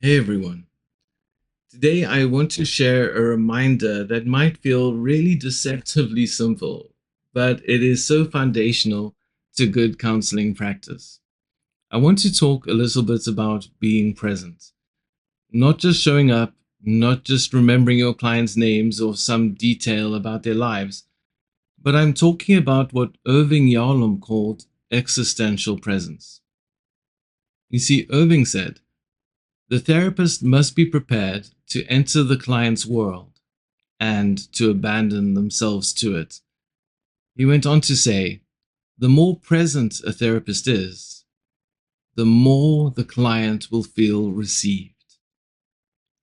Hey everyone. Today I want to share a reminder that might feel really deceptively simple, but it is so foundational to good counseling practice. I want to talk a little bit about being present, not just showing up, not just remembering your clients' names or some detail about their lives, but I'm talking about what Irvin Yalom called existential presence. You see, Irving said, the therapist must be prepared to enter the client's world and to abandon themselves to it. He went on to say, the more present a therapist is, the more the client will feel received.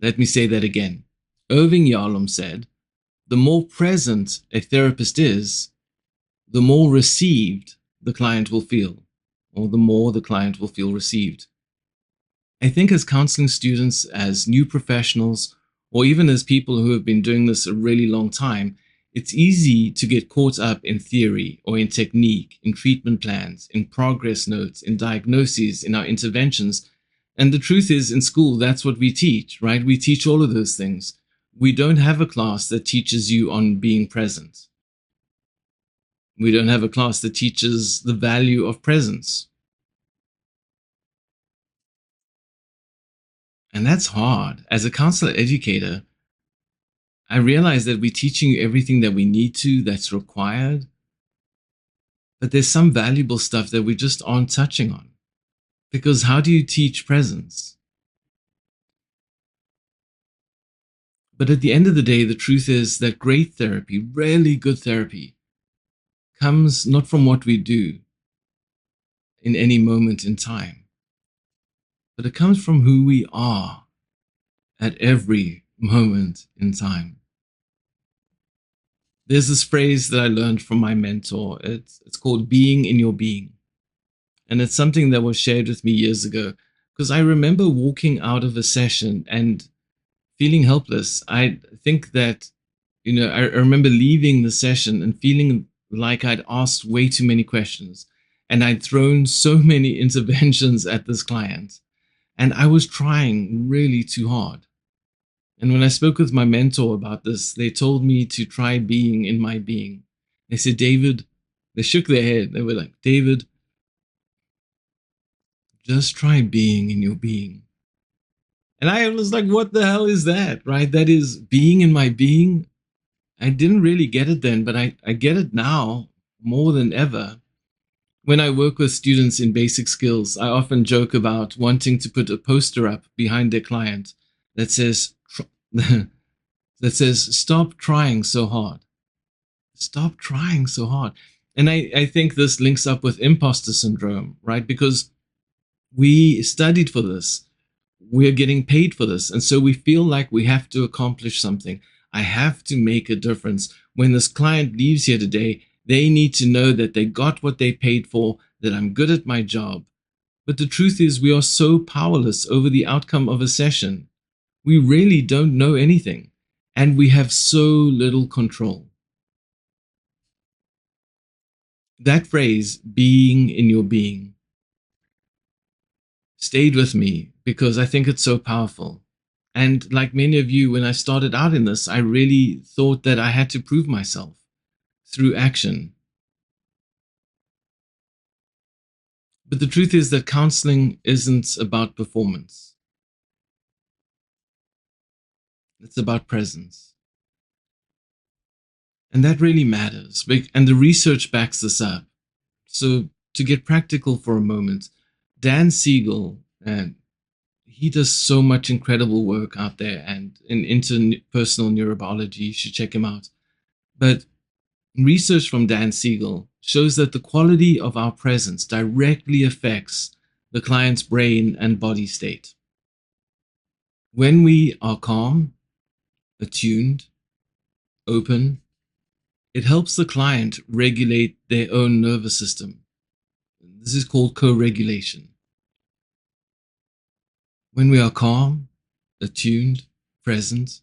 Let me say that again. Irving Yalom said, the more present a therapist is, the more received the client will feel, or the more the client will feel received. I think as counseling students, as new professionals, or even as people who have been doing this a really long time, it's easy to get caught up in theory or in technique, in treatment plans, in progress notes, in diagnoses, in our interventions. And the truth is, in school, that's what we teach, right? We teach all of those things. We don't have a class that teaches you on being present. We don't have a class that teaches the value of presence. And that's hard. As a counselor educator, I realize that we're teaching you everything that we need to, that's required, but there's some valuable stuff that we just aren't touching on. Because how do you teach presence? But at the end of the day, the truth is that great therapy, really good therapy, comes not from what we do in any moment in time, but it comes from who we are at every moment in time. There's this phrase that I learned from my mentor. It's called being in your being. And it's something that was shared with me years ago because I remember walking out of a session and feeling helpless. I think that, I remember leaving the session and feeling like I'd asked way too many questions and I'd thrown so many interventions at this client. And I was trying really too hard. And when I spoke with my mentor about this, they told me to try being in my being. They said, David, they shook their head. They were like, David, just try being in your being. And I was like, what the hell is that? Right? That is being in my being. I didn't really get it then, but I get it now more than ever. When I work with students in basic skills, I often joke about wanting to put a poster up behind their client that says, that says, stop trying so hard. Stop trying so hard. And I think this links up with imposter syndrome, right? Because we studied for this. We're getting paid for this. And so we feel like we have to accomplish something. I have to make a difference. When this client leaves here today, they need to know that they got what they paid for, that I'm good at my job. But the truth is, we are so powerless over the outcome of a session. We really don't know anything. And we have so little control. That phrase, being in your being, stayed with me because I think it's so powerful. And like many of you, when I started out in this, I really thought that I had to prove myself through action. But the truth is that counseling isn't about performance, it's about presence. And that really matters. And the research backs this up. So, to get practical for a moment, Dan Siegel, he does so much incredible work out there and in interpersonal neurobiology. You should check him out. But research from Dan Siegel shows that the quality of our presence directly affects the client's brain and body state. When we are calm, attuned, open, it helps the client regulate their own nervous system. This is called co-regulation. When we are calm, attuned, present,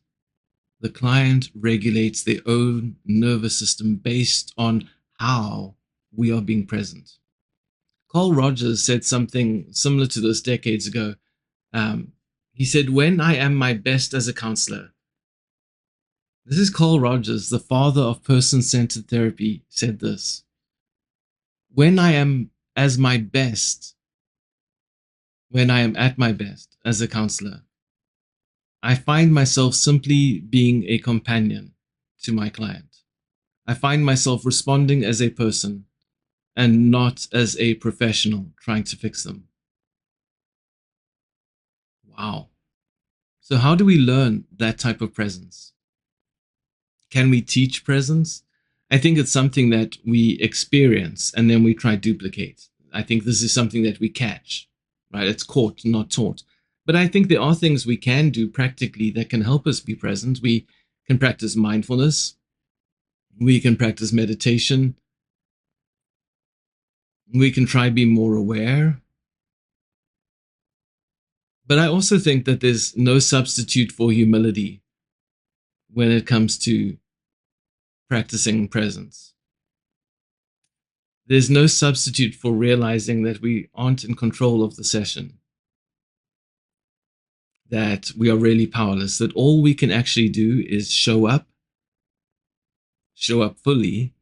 the client regulates their own nervous system based on how we are being present. Carl Rogers said something similar to this decades ago. Um, He said, when I am my best as a counselor, this is Carl Rogers, the father of person-centered therapy, said this. When I am as my best, when I am at my best as a counselor, I find myself simply being a companion to my client. I find myself responding as a person and not as a professional trying to fix them. Wow. So, how do we learn that type of presence? Can we teach presence? I think it's something that we experience and then we try to duplicate. I think this is something that we catch, right? It's caught, not taught. But I think there are things we can do practically that can help us be present. We can practice mindfulness, we can practice meditation, we can try be more aware. But I also think that there's no substitute for humility when it comes to practicing presence. There's no substitute for realizing that we aren't in control of the session, that we are really powerless, that all we can actually do is show up fully,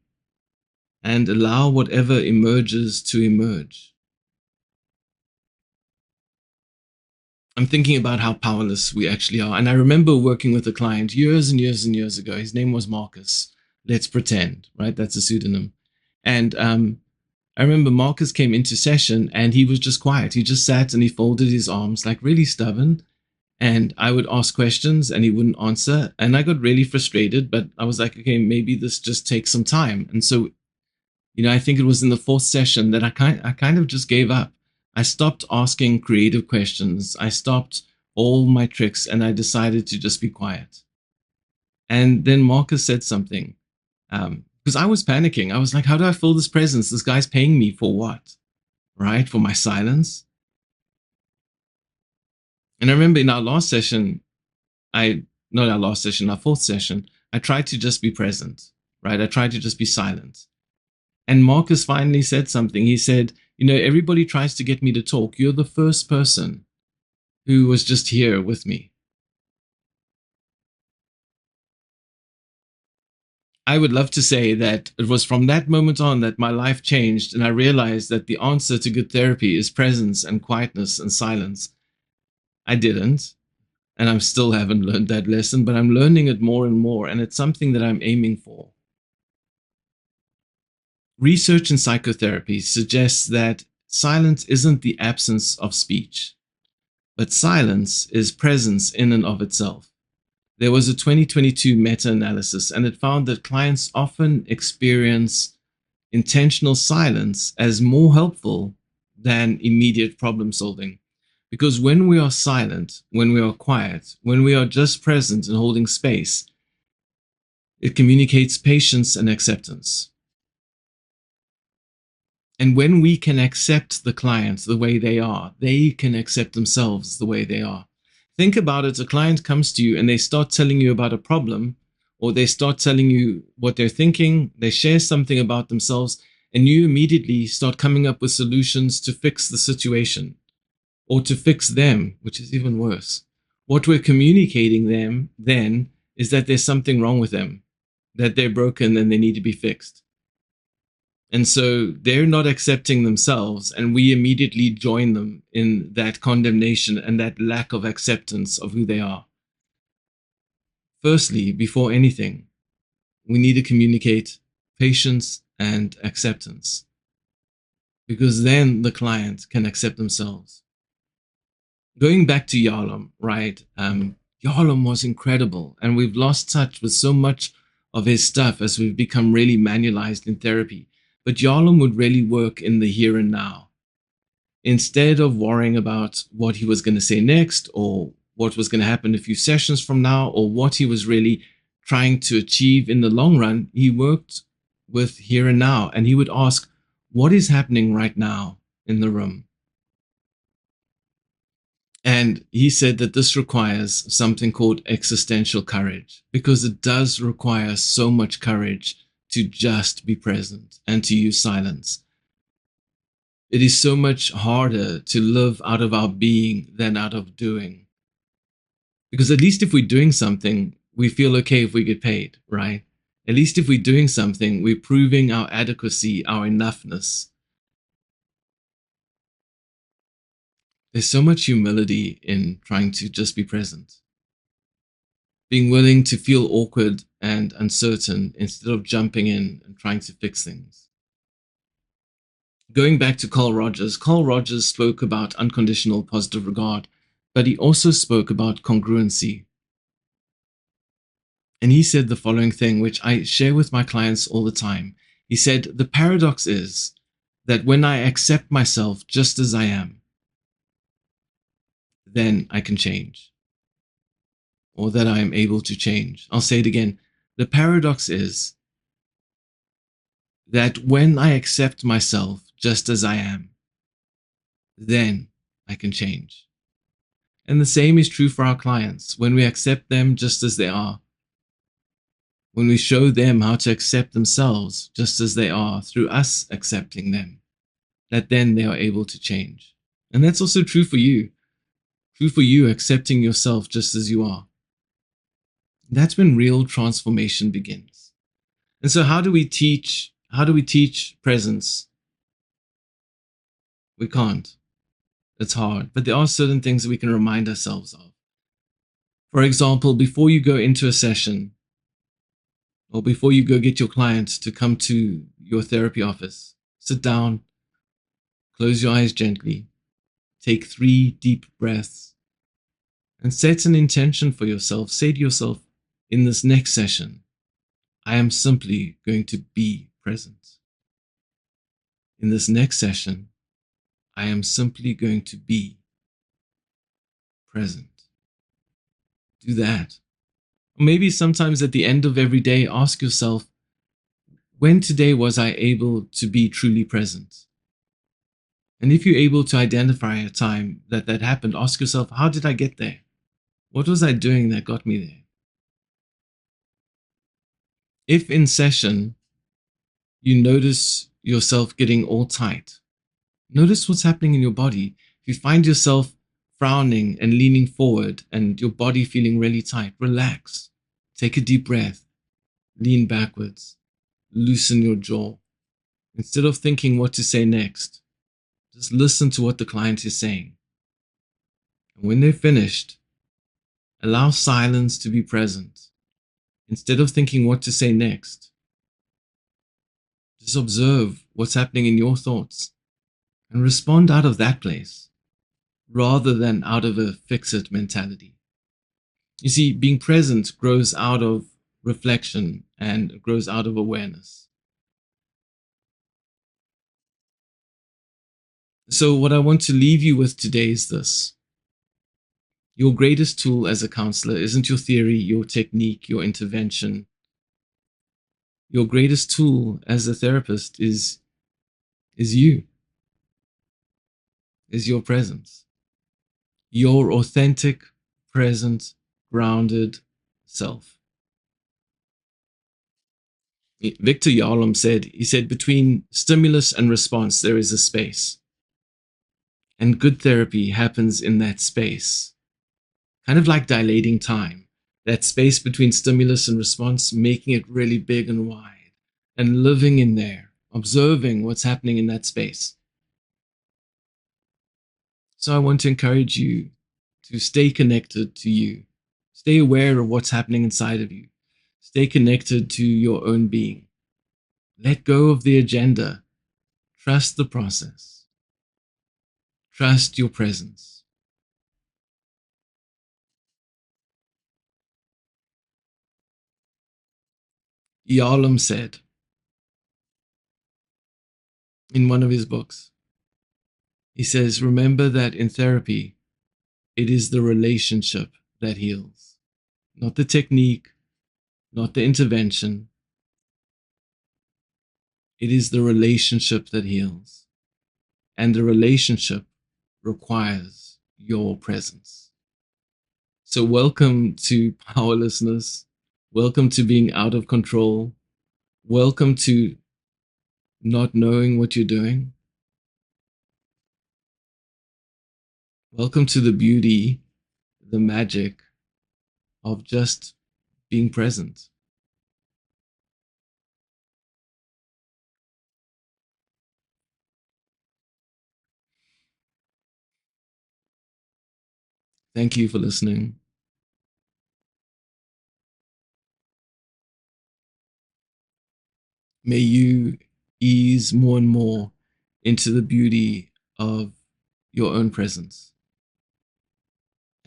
and allow whatever emerges to emerge. I'm thinking about how powerless we actually are. And I remember working with a client years and years and years ago. His name was Marcus. Let's pretend, right? That's a pseudonym. And I remember Marcus came into session and he was just quiet. He just sat and he folded his arms, like really stubborn. And I would ask questions and he wouldn't answer. And I got really frustrated, but I was like, okay, maybe this just takes some time. And so, I think it was in the fourth session that I kind of just gave up. I stopped asking creative questions. I stopped all my tricks and I decided to just be quiet. And then Marcus said something, because I was panicking. I was like, how do I fill this presence? This guy's paying me for what? Right? For my silence. And I remember in our last session, not our last session, our fourth session, I tried to just be present, right? I tried to just be silent. And Marcus finally said something. He said, everybody tries to get me to talk. You're the first person who was just here with me. I would love to say that it was from that moment on that my life changed and I realized that the answer to good therapy is presence and quietness and silence. I didn't, and I still haven't learned that lesson, but I'm learning it more and more, and it's something that I'm aiming for. Research in psychotherapy suggests that silence isn't the absence of speech, but silence is presence in and of itself. There was a 2022 meta-analysis, and it found that clients often experience intentional silence as more helpful than immediate problem solving. Because when we are silent, when we are quiet, when we are just present and holding space, it communicates patience and acceptance. And when we can accept the client the way they are, they can accept themselves the way they are. Think about it. A client comes to you and they start telling you about a problem, or they start telling you what they're thinking. They share something about themselves, and you immediately start coming up with solutions to fix the situation or to fix them, which is even worse. What we're communicating them then is that there's something wrong with them, that they're broken and they need to be fixed. And so they're not accepting themselves, and we immediately join them in that condemnation and that lack of acceptance of who they are. Firstly, before anything, we need to communicate patience and acceptance, because then the client can accept themselves. Going back to Yalom, right? Yalom was incredible, and we've lost touch with so much of his stuff as we've become really manualized in therapy. But Yalom would really work in the here and now. Instead of worrying about what he was going to say next or what was going to happen a few sessions from now or what he was really trying to achieve in the long run, he worked with here and now, and he would ask, what is happening right now in the room? And he said that this requires something called existential courage, because it does require so much courage to just be present and to use silence. It is so much harder to live out of our being than out of doing. Because at least if we're doing something, we feel okay if we get paid, right? At least if we're doing something, we're proving our adequacy, our enoughness. There's so much humility in trying to just be present, being willing to feel awkward and uncertain instead of jumping in and trying to fix things. Going back to Carl Rogers spoke about unconditional positive regard, but he also spoke about congruency. And he said the following thing, which I share with my clients all the time. He said, the paradox is that when I accept myself just as I am, then I can change, or that I am able to change. I'll say it again. The paradox is that when I accept myself just as I am, then I can change. And the same is true for our clients. When we accept them just as they are, when we show them how to accept themselves just as they are through us accepting them, that then they are able to change. And that's also true for you. True for you accepting yourself just as you are. That's when real transformation begins. And so how do we teach presence? We can't. It's hard. But there are certain things that we can remind ourselves of. For example, before you go into a session, or before you go get your client to come to your therapy office, sit down, close your eyes gently, take 3 deep breaths, and set an intention for yourself. Say to yourself, in this next session, I am simply going to be present. In this next session, I am simply going to be present. Do that. Or maybe sometimes at the end of every day, ask yourself, when today was I able to be truly present? And if you're able to identify a time that happened, ask yourself, how did I get there? What was I doing that got me there? If in session you notice yourself getting all tight, notice what's happening in your body. If you find yourself frowning and leaning forward and your body feeling really tight, relax. Take a deep breath. Lean backwards. Loosen your jaw. Instead of thinking what to say next, just listen to what the client is saying. And when they're finished, allow silence to be present. Instead of thinking what to say next, just observe what's happening in your thoughts and respond out of that place rather than out of a fix-it mentality. You see, being present grows out of reflection and grows out of awareness. So what I want to leave you with today is this. Your greatest tool as a counselor isn't your theory, your technique, your intervention. Your greatest tool as a therapist is you, is your presence. Your authentic, present, grounded self. Victor Yalom said, between stimulus and response, there is a space. And good therapy happens in that space. Kind of like dilating time. That space between stimulus and response, making it really big and wide. And living in there, observing what's happening in that space. So I want to encourage you to stay connected to you. Stay aware of what's happening inside of you. Stay connected to your own being. Let go of the agenda. Trust the process. Trust your presence. Yalom said in one of his books, he says, remember that in therapy, it is the relationship that heals, not the technique, not the intervention. It is the relationship that heals, and the relationship requires your presence. So welcome to powerlessness. Welcome to being out of control. Welcome to not knowing what you're doing. Welcome to the beauty, the magic, of just being present. Thank you for listening. May you ease more and more into the beauty of your own presence.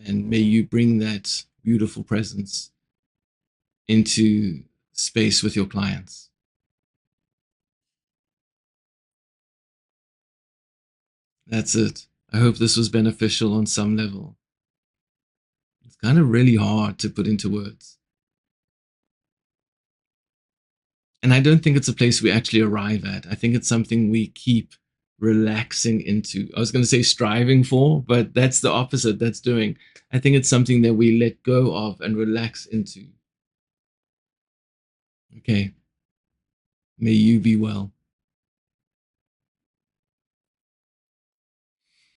And may you bring that beautiful presence into space with your clients. That's it. I hope this was beneficial on some level. It's kind of really hard to put into words. And I don't think it's a place we actually arrive at. I think it's something we keep relaxing into. I was going to say striving for, but that's the opposite. That's doing. I think it's something that we let go of and relax into. Okay. May you be well.